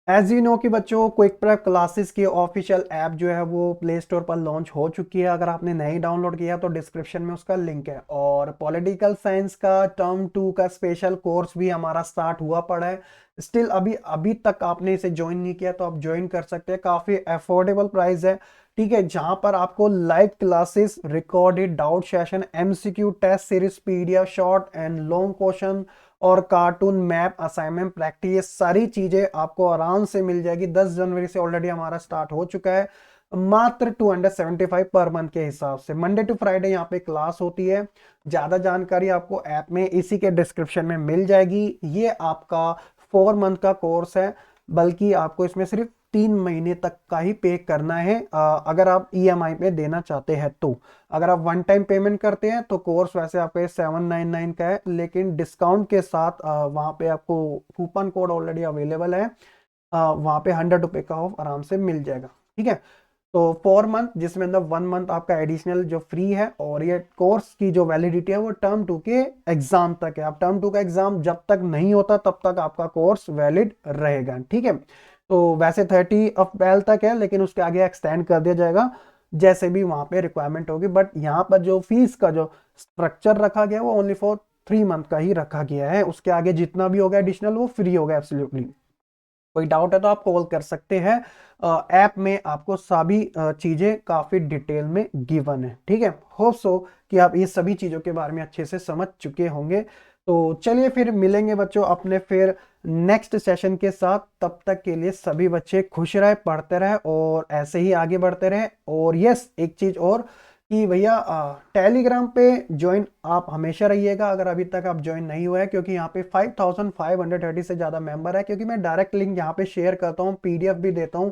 एज यू नो कि बच्चों क्विक प्रेप क्लासेस की ऑफिशियल ऐप जो है वो प्ले स्टोर पर लॉन्च हो चुकी है। अगर आपने नहीं डाउनलोड किया तो डिस्क्रिप्शन में उसका लिंक है। और पॉलिटिकल साइंस का टर्म 2 का स्पेशल कोर्स भी हमारा स्टार्ट हुआ पड़ा है। स्टिल अभी तक आपने इसे ज्वाइन नहीं किया तो आप ज्वाइन कर सकते हैं, काफी अफोर्डेबल प्राइस है, ठीक है। जहां पर आपको live classes, recorded doubt session, MCQ test series, PDF, short and long question और कार्टून, मैप, असाइनमेंट, प्रैक्टिस, ये सारी चीजें आपको आराम से मिल जाएगी। 10 जनवरी से ऑलरेडी हमारा स्टार्ट हो चुका है, मात्र 275 पर मंथ के हिसाब से। मंडे टू फ्राइडे यहाँ पे क्लास होती है। ज्यादा जानकारी आपको ऐप में इसी के डिस्क्रिप्शन में मिल जाएगी। ये आपका 4 मंथ का कोर्स है, बल्कि आपको इसमें सिर्फ 3 महीने तक का ही पे करना है अगर आप ईएमआई पे देना चाहते हैं। तो अगर आप वन टाइम पेमेंट करते हैं तो कोर्स वैसे आपका 799 का है, लेकिन डिस्काउंट के साथ वहाँ पे आपको कूपन कोड ऑलरेडी अवेलेबल है, वहाँ पे 100 रुपये का ऑफ आराम से मिल जाएगा, ठीक है। तो 4 मंथ जिसमें अंदर 1 मंथ आपका एडिशनल जो फ्री है, और ये कोर्स की जो वैलिडिटी है वो टर्म 2 के एग्जाम तक है। आप टर्म 2 का एग्जाम जब तक नहीं होता तब तक आपका कोर्स वैलिड रहेगा, ठीक है। तो वैसे 30 अप्रैल तक है, लेकिन उसके आगे एक्सटेंड कर दिया जाएगा जैसे भी वहां पे रिक्वायरमेंट होगी। बट यहाँ पर जो फीस का जो स्ट्रक्चर रखा गया वो ओनली फॉर 3 मंथ का ही रखा गया है। उसके आगे जितना भी होगा एडिशनल वो फ्री होगा एब्सोल्युटली। कोई डाउट है तो आप कॉल कर सकते हैं, ऐप में आपको सभी चीजें काफी डिटेल में गिवन है, ठीक है। होप सो कि आप ये सभी चीजों के बारे में अच्छे से समझ चुके होंगे। तो चलिए फिर मिलेंगे बच्चों अपने फिर नेक्स्ट सेशन के साथ। तब तक के लिए सभी बच्चे खुश रहे, पढ़ते रहे और ऐसे ही आगे बढ़ते रहे। और यस, एक चीज और कि भैया टेलीग्राम पे ज्वाइन आप हमेशा रहिएगा अगर अभी तक आप ज्वाइन नहीं हुए हैं, क्योंकि यहाँ पे 5530 से ज़्यादा मेंबर है। क्योंकि मैं डायरेक्ट लिंक यहाँ पे शेयर करता हूँ, पीडीएफ भी देता हूँ,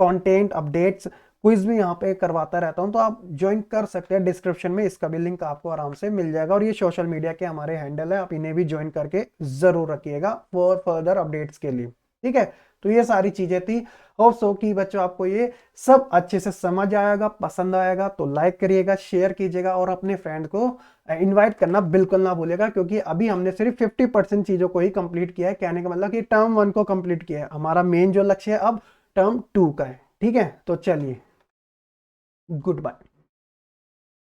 कंटेंट अपडेट्स क्विज भी यहाँ पे करवाता रहता हूँ। तो आप ज्वाइन कर सकते हैं, डिस्क्रिप्शन में इसका भी लिंक आपको आराम से मिल जाएगा। और ये सोशल मीडिया के हमारे हैंडल है, आप इन्हें भी ज्वाइन करके जरूर रखिएगा फॉर फर्दर अपडेट्स के लिए। ठीक है, तो ये सारी चीजें थी। होप सो कि बच्चों आपको ये सब अच्छे से समझ आएगा, पसंद आएगा। तो लाइक करिएगा, शेयर कीजिएगा और अपने फ्रेंड को इनवाइट करना बिल्कुल ना भूलेगा। क्योंकि अभी हमने सिर्फ 50% चीजों को ही कंप्लीट किया है। कहने का मतलब कि टर्म 1 को कंप्लीट किया है। हमारा मेन जो लक्ष्य है अब टर्म 2 का है। ठीक है, तो चलिए, गुड बाय।